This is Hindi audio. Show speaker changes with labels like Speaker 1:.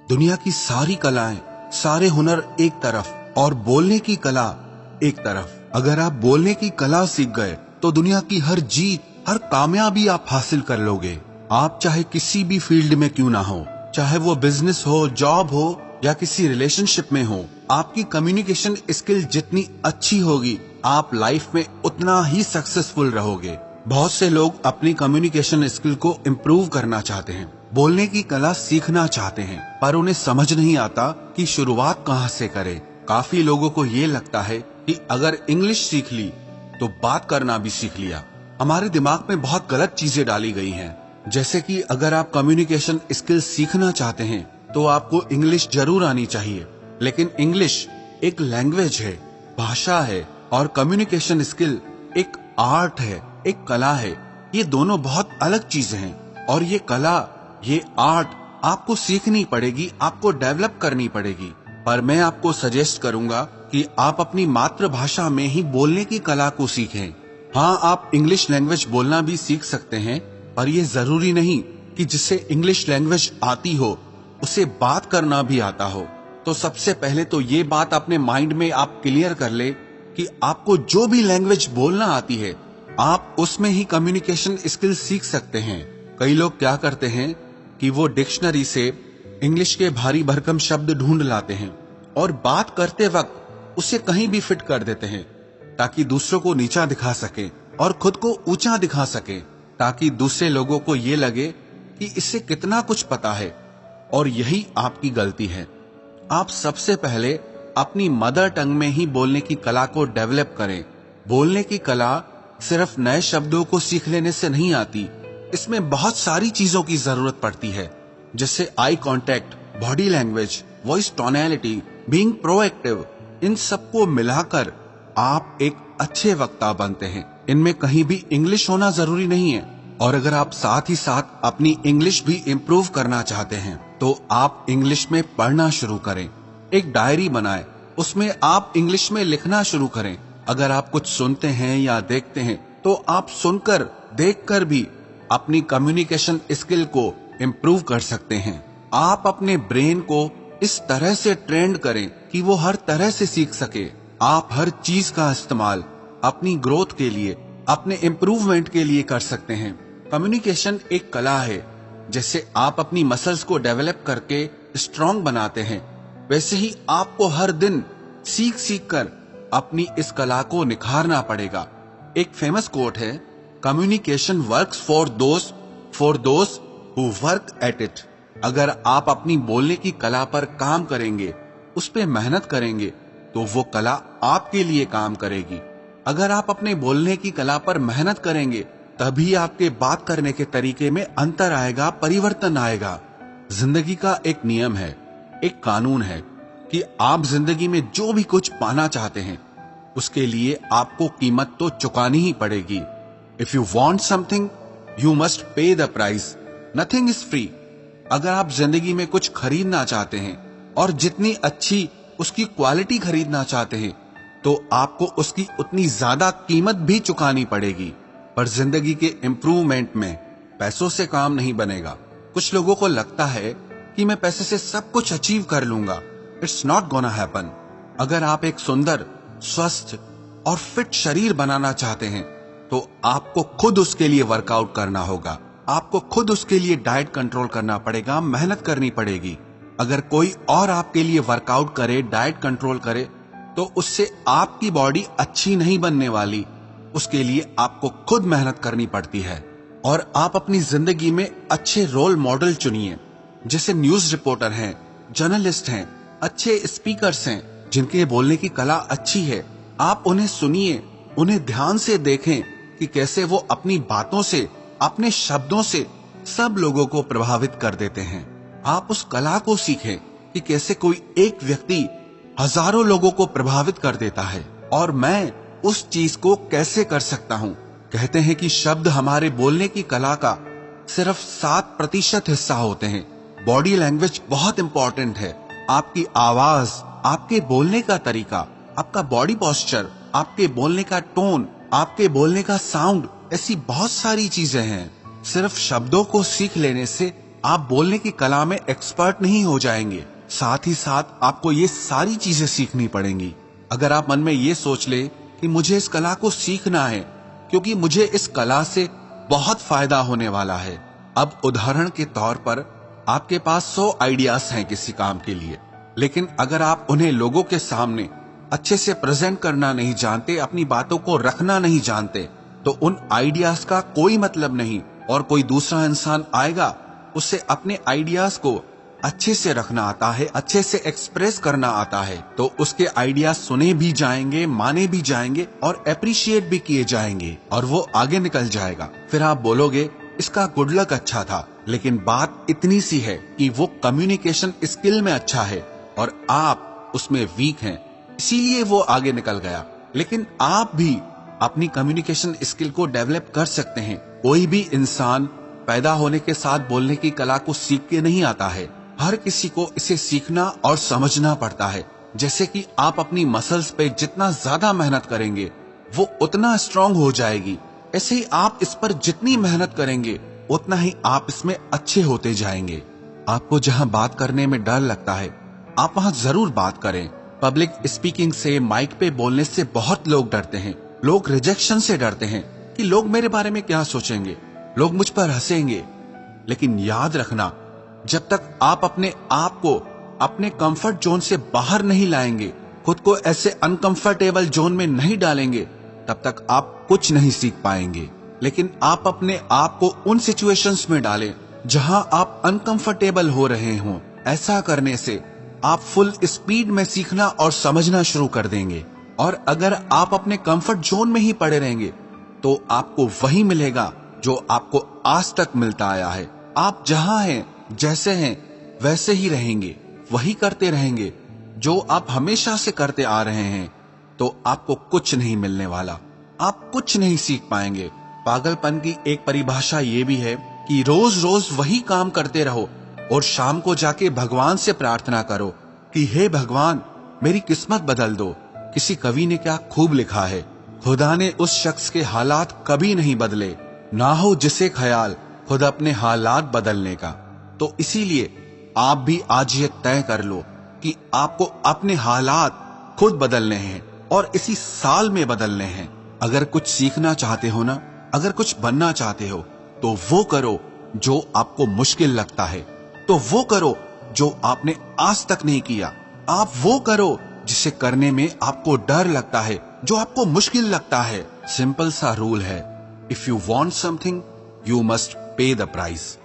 Speaker 1: दुनिया की सारी कलाएं, सारे हुनर एक तरफ और बोलने की कला एक तरफ। अगर आप बोलने की कला सीख गए तो दुनिया की हर जीत, हर कामयाबी आप हासिल कर लोगे। आप चाहे किसी भी फील्ड में क्यों ना हो, चाहे वो बिजनेस हो, जॉब हो या किसी रिलेशनशिप में हो, आपकी कम्युनिकेशन स्किल जितनी अच्छी होगी, आप लाइफ में उतना ही सक्सेसफुल रहोगे। बहुत से लोग अपनी कम्युनिकेशन स्किल को इम्प्रूव करना चाहते हैं, बोलने की कला सीखना चाहते हैं, पर उन्हें समझ नहीं आता कि शुरुआत कहाँ से करें। काफी लोगों को ये लगता है कि अगर इंग्लिश सीख ली तो बात करना भी सीख लिया। हमारे दिमाग में बहुत गलत चीजें डाली गई हैं, जैसे कि अगर आप कम्युनिकेशन स्किल सीखना चाहते हैं तो आपको इंग्लिश जरूर आनी चाहिए, लेकिन इंग्लिश एक लैंग्वेज है, भाषा है, और कम्युनिकेशन स्किल एक आर्ट है, एक कला है। ये दोनों बहुत अलग चीजें हैं, और ये कला, ये आर्ट आपको सीखनी पड़ेगी, आपको डेवलप करनी पड़ेगी। पर मैं आपको सजेस्ट करूंगा कि आप अपनी मातृभाषा में ही बोलने की कला को सीखें। हाँ, आप इंग्लिश लैंग्वेज बोलना भी सीख सकते हैं, पर यह जरूरी नहीं कि जिसे इंग्लिश लैंग्वेज आती हो उसे बात करना भी आता हो। तो सबसे पहले तो ये बात अपने माइंड में आप क्लियर कर ले कि आपको जो भी लैंग्वेज बोलना आती है, आप उसमें ही कम्युनिकेशन स्किल सीख सकते हैं। कई लोग क्या करते हैं कि वो डिक्शनरी से इंग्लिश के भारी भरकम शब्द ढूंढ लाते हैं और बात करते वक्त उसे कहीं भी फिट कर देते हैं, ताकि दूसरों को नीचा दिखा सके और खुद को ऊंचा दिखा सके, ताकि दूसरे लोगों को ये लगे कि इससे कितना कुछ पता है। और यही आपकी गलती है। आप सबसे पहले अपनी मदर टंग में ही बोलने की कला को डेवलप करें। बोलने की कला सिर्फ नए शब्दों को सीख लेने से नहीं आती, इसमें बहुत सारी चीजों की जरूरत पड़ती है, जैसे eye contact, body language, voice tonality, being proactive. इन सबको मिलाकर आप एक अच्छे वक्ता बनते हैं। इनमें कहीं भी इंग्लिश होना जरूरी नहीं है। और अगर आप साथ ही साथ अपनी इंग्लिश भी इम्प्रूव करना चाहते हैं तो आप इंग्लिश में पढ़ना शुरू करें। एक डायरी बनाएं, उसमें आप इंग्लिश में लिखना शुरू करें। अगर आप कुछ सुनते हैं या देखते हैं तो आप सुनकर, देखकर भी अपनी कम्युनिकेशन स्किल को इम्प्रूव कर सकते हैं। आप अपने ब्रेन को इस तरह से ट्रेन करें कि वो हर तरह से सीख सके। आप हर चीज का इस्तेमाल अपनी ग्रोथ के लिए, अपने इम्प्रूवमेंट के लिए कर सकते हैं। कम्युनिकेशन एक कला है। जैसे आप अपनी मसल्स को डेवलप करके स्ट्रांग बनाते हैं, वैसे ही आपको हर दिन सीख सीख कर अपनी इस कला को निखारना पड़ेगा। एक फेमस कोट है, communication works for those who work at it. अगर आप अपनी बोलने की कला पर काम करेंगे, उस पे मेहनत करेंगे, तो वो कला आपके लिए काम करेगी। अगर आप अपने बोलने की कला पर मेहनत करेंगे, तभी आपके बात करने के तरीके में अंतर आएगा, परिवर्तन आएगा। जिंदगी का एक नियम है, एक कानून है कि आप जिंदगी में जो भी कुछ पाना चाहते हैं, उसके लिए आपको कीमत तो चुकानी ही पड़ेगी। If you want something, you must pay the price. Nothing is free. अगर आप जिंदगी में कुछ खरीदना चाहते हैं और जितनी अच्छी उसकी क्वालिटी खरीदना चाहते हैं, तो आपको उसकी उतनी ज्यादा कीमत भी चुकानी पड़ेगी। पर जिंदगी के इम्प्रूवमेंट में पैसों से काम नहीं बनेगा। कुछ लोगों को लगता है कि मैं पैसे से सब कुछ अचीव कर लूंगा। It's not gonna happen. अगर आप एक सुंदर, स्वस्थ और फिट शरीर बनाना चाहते हैं, तो आपको खुद उसके लिए वर्कआउट करना होगा। आपको खुद उसके लिए डाइट कंट्रोल करना पड़ेगा, मेहनत करनी पड़ेगी। अगर कोई और आपके लिए वर्कआउट करे, डाइट कंट्रोल करे, तो उससे आपकी बॉडी अच्छी नहीं बनने वाली। उसके लिए आपको खुद मेहनत करनी पड़ती है। और आप अपनी जिंदगी में अच्छे रोल मॉडल चुनिए, जैसे न्यूज रिपोर्टर हैं, जर्नलिस्ट हैं, अच्छे स्पीकर्स हैं, जिनके बोलने की कला अच्छी है। आप उन्हें सुनिए, उन्हें ध्यान से देखें कि कैसे वो अपनी बातों से, अपने शब्दों से सब लोगों को प्रभावित कर देते हैं। आप उस कला को सीखें कि कैसे कोई एक व्यक्ति हजारों लोगों को प्रभावित कर देता है, और मैं उस चीज को कैसे कर सकता हूँ। कहते हैं कि शब्द हमारे बोलने की कला का सिर्फ 7% हिस्सा होते हैं। बॉडी लैंग्वेज बहुत इंपॉर्टेंट है। आपकी आवाज, आपके बोलने का तरीका, आपका बॉडी पोस्चर, आपके बोलने का टोन, आपके बोलने का साउंड, ऐसी बहुत सारी चीजें हैं। सिर्फ शब्दों को सीख लेने से आप बोलने की कला में एक्सपर्ट नहीं हो जाएंगे, साथ ही साथ आपको ये सारी चीजें सीखनी पड़ेंगी। अगर आप मन में ये सोच ले कि मुझे इस कला को सीखना है क्योंकि मुझे इस कला से बहुत फायदा होने वाला है। अब उदाहरण के तौर पर आपके पास 100 आइडियाज हैं किसी काम के लिए, लेकिन अगर आप उन्हें लोगों के सामने अच्छे से प्रेजेंट करना नहीं जानते, अपनी बातों को रखना नहीं जानते, तो उन आइडियाज का कोई मतलब नहीं। और कोई दूसरा इंसान आएगा, उसे अपने आइडियाज को अच्छे से रखना आता है, अच्छे से एक्सप्रेस करना आता है, तो उसके आइडियाज सुने भी जाएंगे, माने भी जाएंगे और अप्रिशिएट भी किए जाएंगे और वो आगे निकल जाएगा। फिर आप बोलोगे इसका गुड लक अच्छा था, लेकिन बात इतनी सी है कि वो कम्युनिकेशन स्किल में अच्छा है और आप उसमें वीक हैं, इसीलिए वो आगे निकल गया। लेकिन आप भी अपनी कम्युनिकेशन स्किल को डेवलप कर सकते हैं। कोई भी इंसान पैदा होने के साथ बोलने की कला को सीख के नहीं आता है, हर किसी को इसे सीखना और समझना पड़ता है। जैसे कि आप अपनी मसल्स पे जितना ज्यादा मेहनत करेंगे वो उतना स्ट्रांग हो जाएगी, ऐसे ही आप इस पर जितनी मेहनत करेंगे उतना ही आप इसमें अच्छे होते जाएंगे। आपको जहां बात करने में डर लगता है, आप वहां जरूर बात करें। पब्लिक स्पीकिंग से, माइक पे बोलने से बहुत लोग डरते हैं। लोग रिजेक्शन से डरते हैं कि लोग मेरे बारे में क्या सोचेंगे, लोग मुझ पर हंसेंगे। लेकिन याद रखना, जब तक आप अपने आप को अपने कंफर्ट जोन से बाहर नहीं लाएंगे, खुद को ऐसे अनकंफर्टेबल जोन में नहीं डालेंगे, तब तक आप कुछ नहीं सीख पाएंगे। लेकिन आप अपने आप को उन सिचुएशंस में डालें जहां आप अनकंफर्टेबल हो रहे हों। ऐसा करने से आप फुल स्पीड में सीखना और समझना शुरू कर देंगे। और अगर आप अपने कंफर्ट जोन में ही पड़े रहेंगे तो आपको वही मिलेगा जो आपको आज तक मिलता आया है। आप जहां हैं, जैसे हैं, वैसे ही रहेंगे, वही करते रहेंगे जो आप हमेशा से करते आ रहे हैं, तो आपको कुछ नहीं मिलने वाला, आप कुछ नहीं सीख पाएंगे। पागलपन की एक परिभाषा ये भी है कि रोज रोज वही काम करते रहो और शाम को जाके भगवान से प्रार्थना करो कि हे भगवान, मेरी किस्मत बदल दो। किसी कवि ने क्या खूब लिखा है, खुदा ने उस शख्स के हालात कभी नहीं बदले, ना हो जिसे ख्याल खुद अपने हालात बदलने का। तो इसीलिए आप भी आज ये तय कर लो कि आपको अपने हालात खुद बदलने हैं और इसी साल में बदलने हैं। अगर कुछ सीखना चाहते हो ना, अगर कुछ बनना चाहते हो, तो वो करो जो आपको मुश्किल लगता है, तो वो करो जो आपने आज तक नहीं किया। आप वो करो जिसे करने में आपको डर लगता है, जो आपको मुश्किल लगता है। सिंपल सा रूल है, if you want something you must pay the price.